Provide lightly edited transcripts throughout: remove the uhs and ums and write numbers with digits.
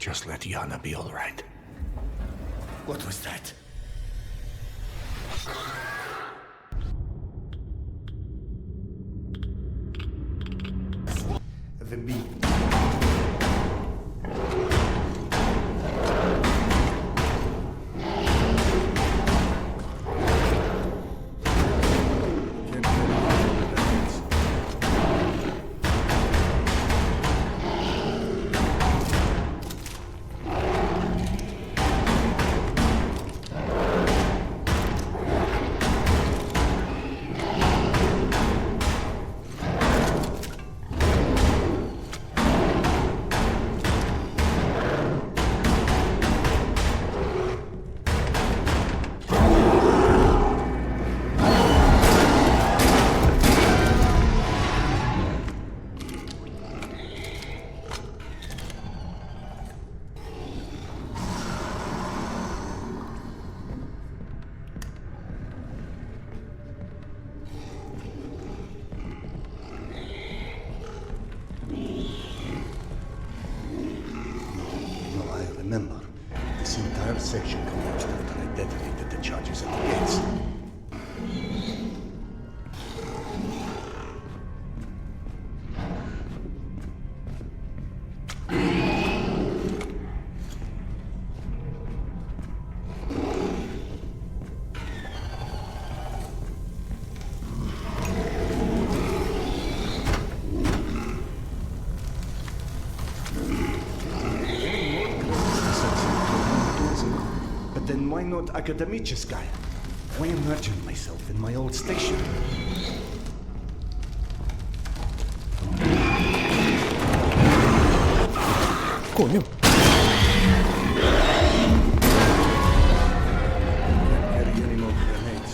Just let Yana be all right. What was that? The bee. Remember, this entire section collapsed after I detonated the charges at the gates. But then why not academическая? Why imagine myself in my old station? Coño. Can't carry any more grenades.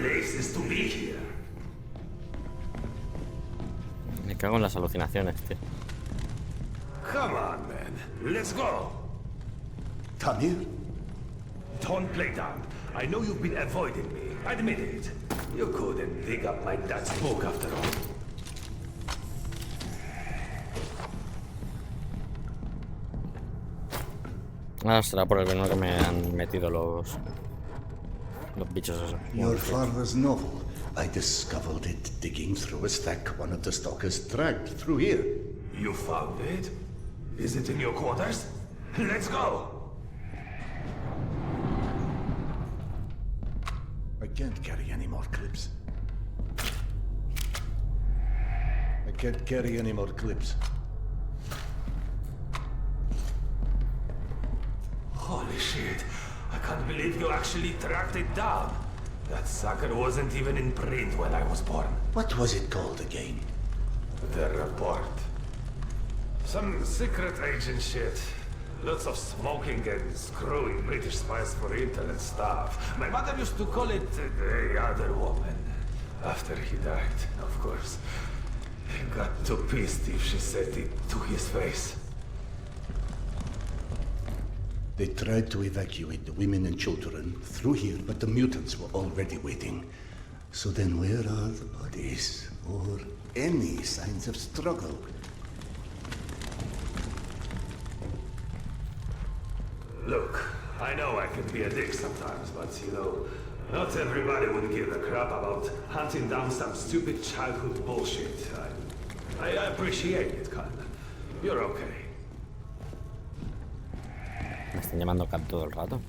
places to be here. Me cago en las alucinaciones, tío. Come on, man. Let's go. Tamir? Don't play dumb. I know you've been avoiding me. Admit it. You couldn't dig up my dad's book after all. Ahora será por el veneno que me han metido los bichos esos. Your father's novel. I discovered it digging through a stack one of the stalkers dragged through here. You found it? Is it in your quarters? Let's go. I can't carry any more clips. I can't carry any more clips. Holy shit. I can't believe you actually tracked it down. That sucker wasn't even in print when I was born. What was it called again? The report. Some secret agent shit. Lots of smoking and screwing British spies for internet stuff. My mother used to call it the other woman. After he died, of course. He got too pissed if she said it to his face. They tried to evacuate the women and children through here, but the mutants were already waiting. So then where are the bodies? Or any signs of struggle? Look, I know I can be a dick sometimes, but you know, not everybody would give a crap about hunting down some stupid childhood bullshit. I appreciate it, Khan. You're okay. Me están llamando Cat todo el rato.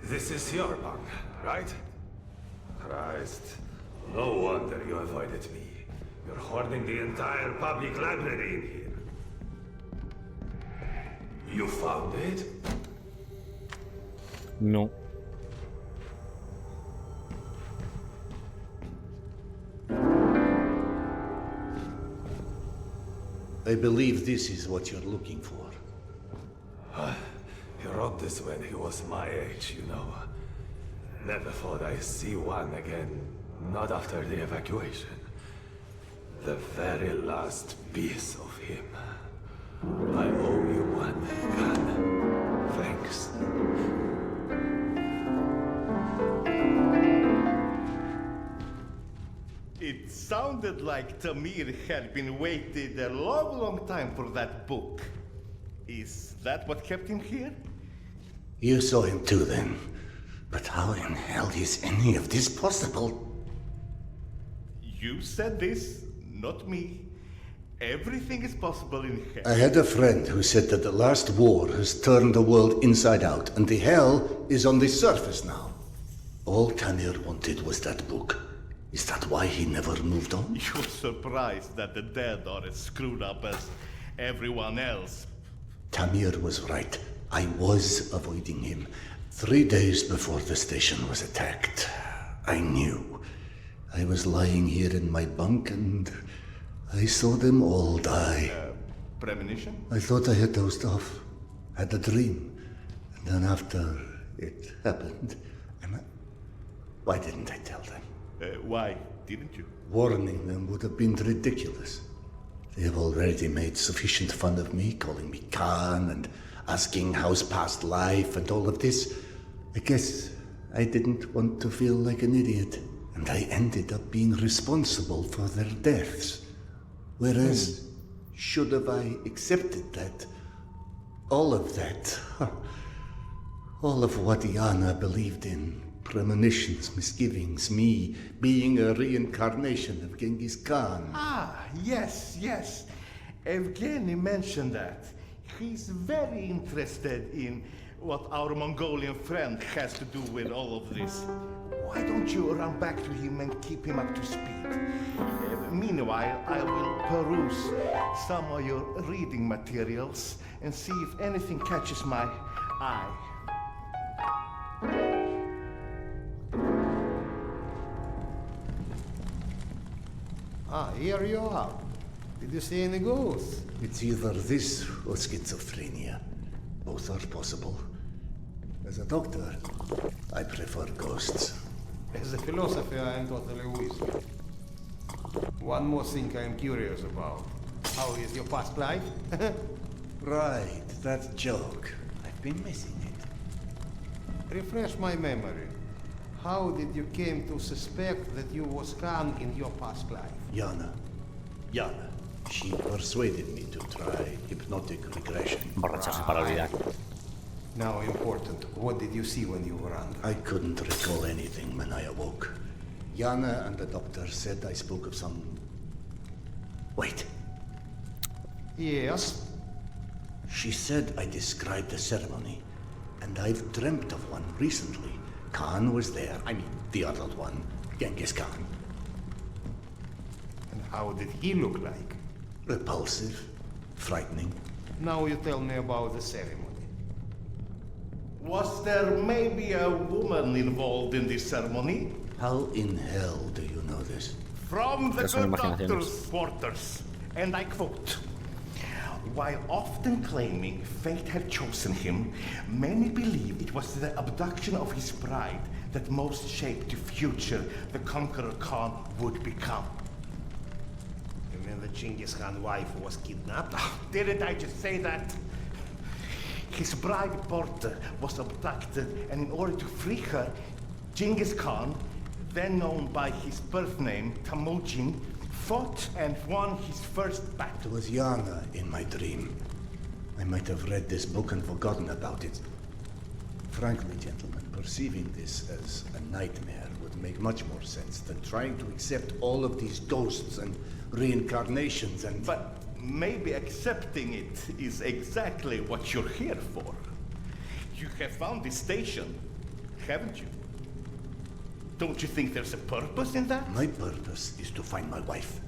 This is your bunk, right? Christ. No wonder you avoided me. You're hoarding the entire public library in here. You found it? No. I believe this is what you're looking for. He wrote this when he was my age, you know. Never thought I'd see one again. Not after the evacuation. The very last piece of him. I owe you one, Khan. Thanks. It sounded like Tamir had been waiting a long, long time for that book. Is that what kept him here? You saw him too then. But how in hell is any of this possible? You said this, not me. Everything is possible in hell. I had a friend who said that the last war has turned the world inside out, and the hell is on the surface now. All Tamir wanted was that book. Is that why he never moved on? You're surprised that the dead are as screwed up as everyone else. Tamir was right. I was avoiding him. 3 days before the station was attacked. I knew. I was lying here in my bunk and I saw them all die. Premonition? I thought I had dozed off. Had a dream. And then after it happened, why didn't I tell them? Why didn't you? Warning them would have been ridiculous. They have already made sufficient fun of me, calling me Khan and asking how's past life and all of this. I guess I didn't want to feel like an idiot, and I ended up being responsible for their deaths. Whereas, should have I accepted that? All of that. All of what Iana believed in. Premonitions, misgivings, me being a reincarnation of Genghis Khan. Ah, yes, yes. Evgeny mentioned that. He's very interested in what our Mongolian friend has to do with all of this. Why don't you run back to him and keep him up to speed? Meanwhile, I will peruse some of your reading materials and see if anything catches my eye. Ah, here you are. Did you see any ghosts? It's either this or schizophrenia. Both are possible. As a doctor, I prefer ghosts. As a philosopher, I am totally with you. One more thing I am curious about. How is your past life? Right, that joke. I've been missing it. Refresh my memory. How did you came to suspect that you was Khan in your past life? Yana. She persuaded me to try hypnotic regression. Borracharse para olvidar. Now important, what did you see when you were under? I couldn't recall anything when I awoke. Yana and the doctor said I spoke of some... Wait. Yes? She said I described a ceremony, and I've dreamt of one recently. Khan was there. I mean, the other one, Genghis Khan. And how did he look like? Repulsive, frightening. Now you tell me about the ceremony. Was there maybe a woman involved in this ceremony? How in hell do you know this? From the Estas son good imaginaciones. doctor's quarters, and I quote, "While often claiming fate had chosen him, many believe it was the abduction of his bride that most shaped the future the conqueror Khan would become." You mean the Genghis Khan wife was kidnapped? Didn't I just say that? His bride Porter was abducted, and in order to free her, Genghis Khan, then known by his birth name Temujin, fought and won his first It battle. was Yana in my dream. I might have read this book and forgotten about it. Frankly, gentlemen, perceiving this as a nightmare would make much more sense than trying to accept all of these ghosts and reincarnations and... But maybe accepting it is exactly what you're here for. You have found this station, haven't you? Don't you think there's a purpose in that? My purpose is to find my wife.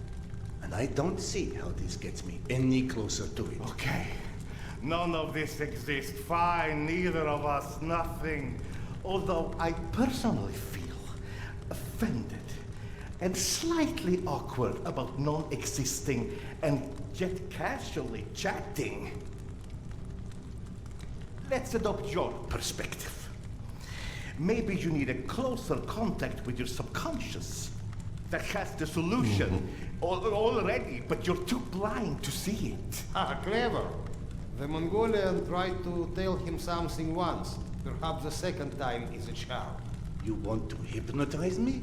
And I don't see how this gets me any closer to it. Okay. None of this exists. Fine, neither of us, nothing. Although I personally feel offended and slightly awkward about non-existing and yet casually chatting. Let's adopt your perspective. Maybe you need a closer contact with your subconscious that has the solution already, but you're too blind to see it. Ah, clever. The Mongolian tried to tell him something once. Perhaps the second time is a charm. You want to hypnotize me?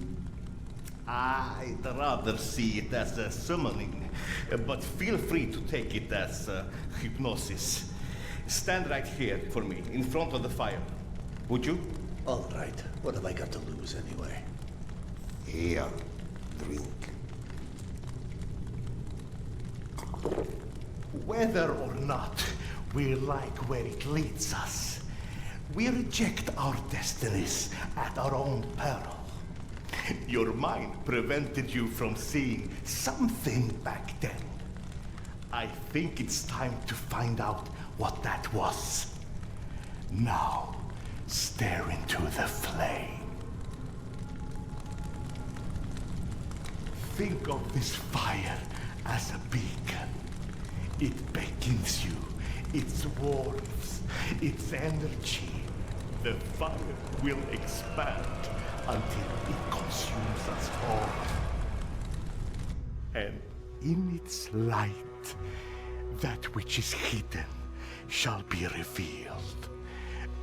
I'd rather see it as a summoning, but feel free to take it as hypnosis. Stand right here for me, in front of the fire. Would you? All right. What have I got to lose anyway? Here, drink. Whether or not we like where it leads us, we reject our destinies at our own peril. Your mind prevented you from seeing something back then. I think it's time to find out what that was. Now, stare into the flame. Think of this fire as a beacon. It beckons you, its warmth, its energy. The fire will expand until it consumes us all. And in its light, that which is hidden shall be revealed.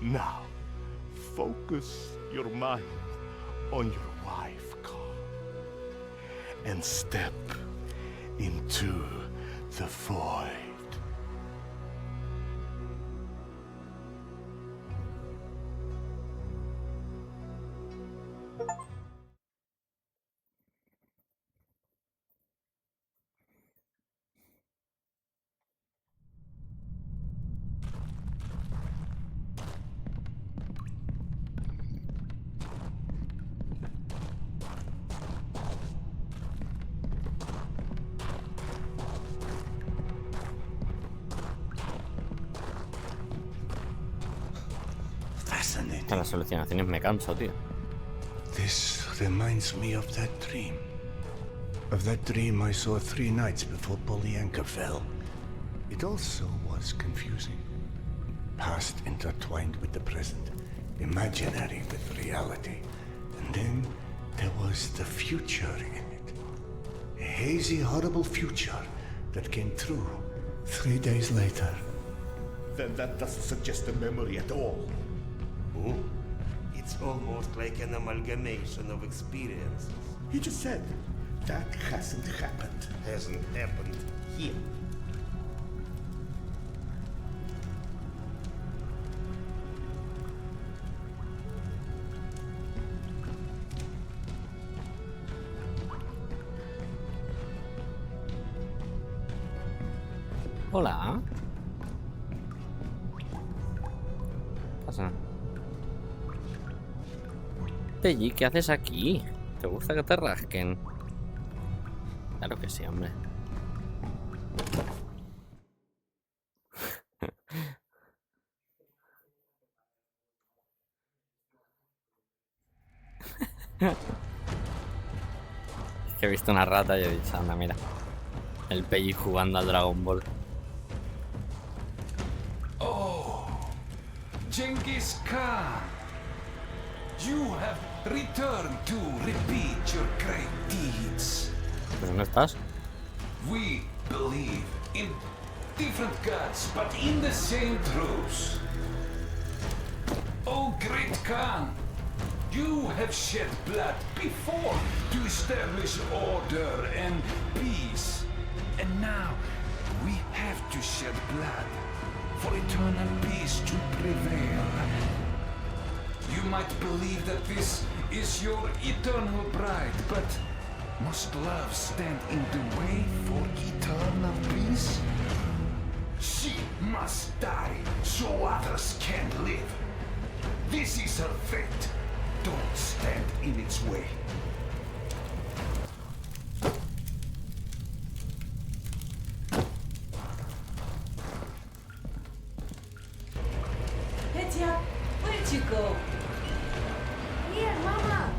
Now, focus your mind on your wife, Carl, and step into the void. doesn't it? A las alucinaciones me canso, tío. This reminds me of that dream. Of that dream I saw 3 nights before Polyanka fell. It also was confusing. Past intertwined with the present. Imaginary with reality. And then there was the future in it. A hazy, horrible future that came true 3 days later. Then that doesn't suggest a memory at all. It's almost like an amalgamation of experiences. He just said that hasn't happened. Hasn't happened here. Hola. ¿Qué pasa? Pelli, ¿qué haces aquí? ¿Te gusta que te rasquen? Claro que sí, hombre. Es que he visto una rata y he dicho, anda, mira. El Pelli jugando al Dragon Ball. Genghis Khan, you have returned to repeat your great deeds. ¿Pero dónde estás? We believe in different gods, but in the same truths. Oh, great Khan, you have shed blood before to establish order and peace. And now we have to shed blood for eternal peace to prevail. You might believe that this is your eternal bride, but must love stand in the way for eternal peace? She must die so others can live. This is her fate. Don't stand in its way. Petya, where'd you go? Here, Mama.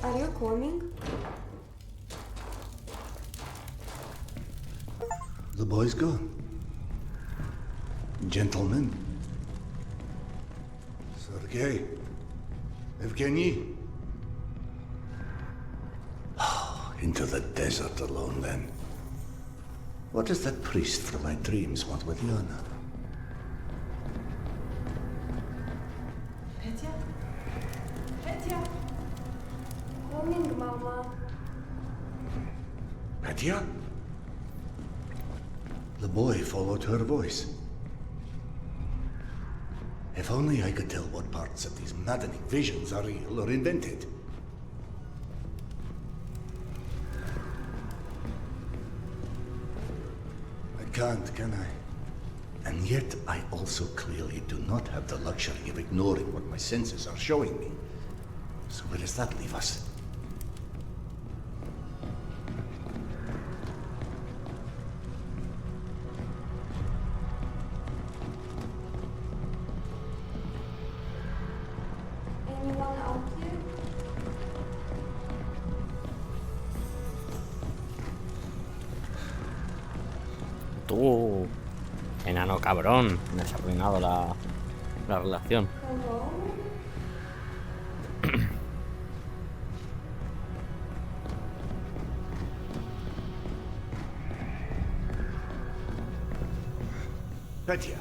Are you coming? The boy's gone. Gentlemen. Sergei. Evgeny. Into the desert alone, then. What does that priest from my dreams want with Yana? Petya? Petya? Coming, Mama. Petya? The boy followed her voice. If only I could tell what parts of these maddening visions are real or invented. I can't, can I? And yet I also clearly do not have the luxury of ignoring what my senses are showing me. So where does that leave us? Anyone out here? Tú, enano cabrón, me has arruinado la relación. Hello? Petya.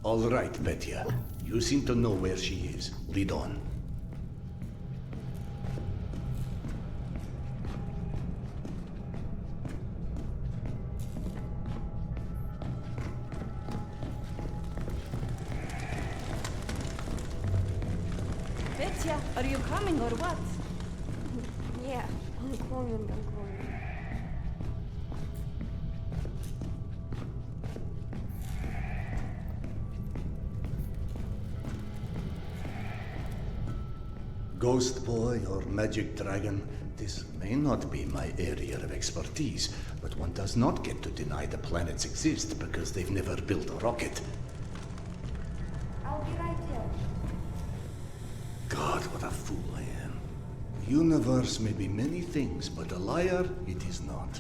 All right, Petya. You seem to know where she is. Lead on. Petya, are you coming or what? Yeah, I'm coming. Ghost boy or magic dragon, this may not be my area of expertise, but one does not get to deny the planets exist because they've never built a rocket. I'll be right here. God, what a fool I am. The universe may be many things, but a liar it is not.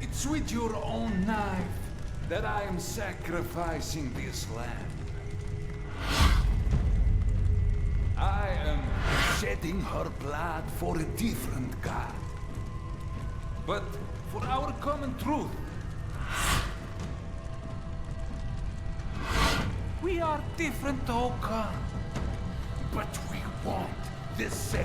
It's with your own knife that I am sacrificing this land. I am shedding her blood for a different god. But for our common truth. We are different, Oka. But we want the same.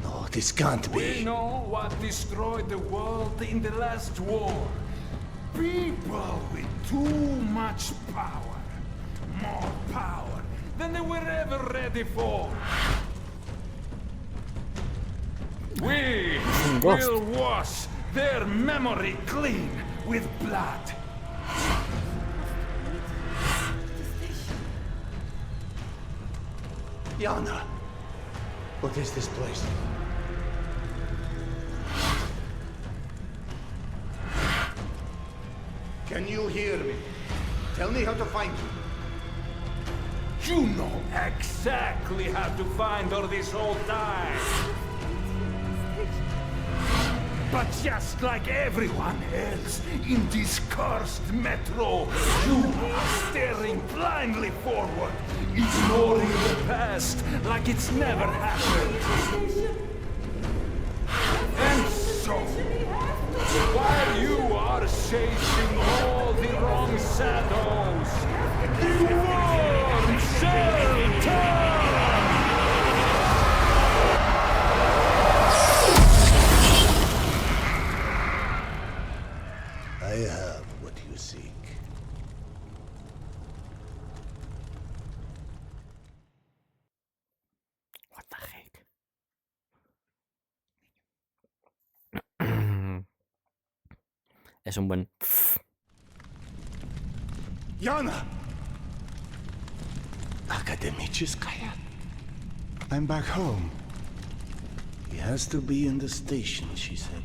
No, this can't We be. know what destroyed the world in the last war. People with too much power. More power than they were ever ready for. We Ghost. will wash their memory clean with blood. Yana, what is this place? Can you hear me? Tell me how to find you. You know exactly how to find her this whole time. But just like everyone else in this cursed metro, you are staring blindly forward, ignoring the past like it's never happened. And so, while you are chasing all the wrong shadows, the world shall turn! I have what you seek. What the heck? Es un buen... Yana! Akademicheskaya. I'm back home. He has to be in the station, she said.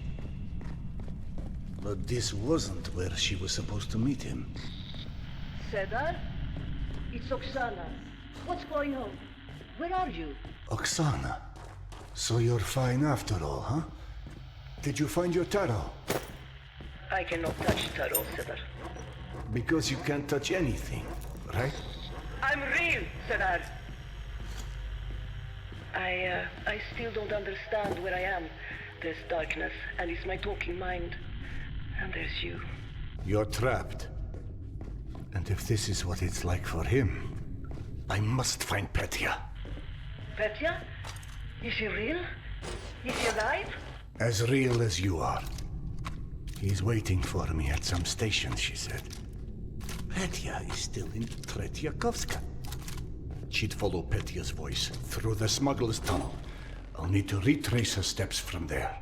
But this wasn't where she was supposed to meet him. Cedar? It's Oksana. What's going on? Where are you? Oksana. So you're fine after all, huh? Did you find your tarot? I cannot touch Taro, Cedar. Because you can't touch anything, right? I'm real, Cedar. I still don't understand where I am. There's darkness, and it's my talking mind. And there's you. You're trapped. And if this is what it's like for him, I must find Petya. Petya? Is she real? Is she alive? As real as you are. He's waiting for me at some station, she said. Petya is still in Tretyakovska. She'd follow Petya's voice through the smuggler's tunnel. I'll need to retrace her steps from there.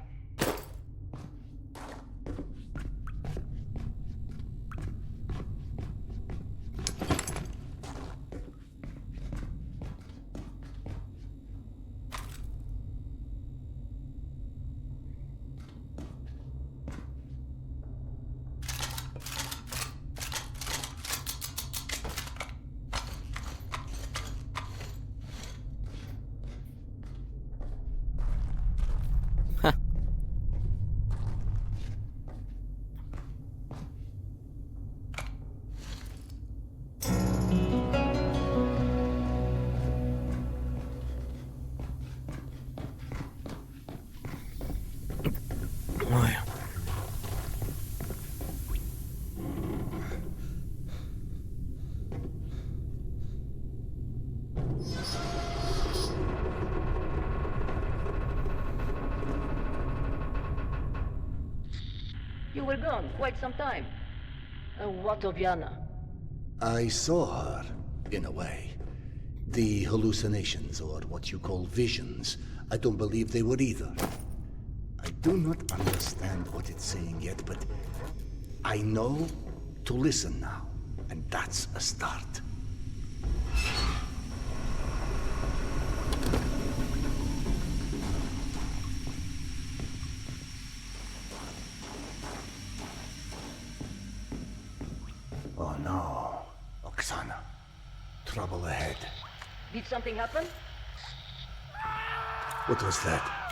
You were gone quite some time. What of Yana? I saw her, in a way. The hallucinations, or what you call visions, I don't believe they were either. I do not understand what it's saying yet, but I know to listen now, and that's a start. Oh no, Oksana. Trouble ahead. Did something happen? What was that?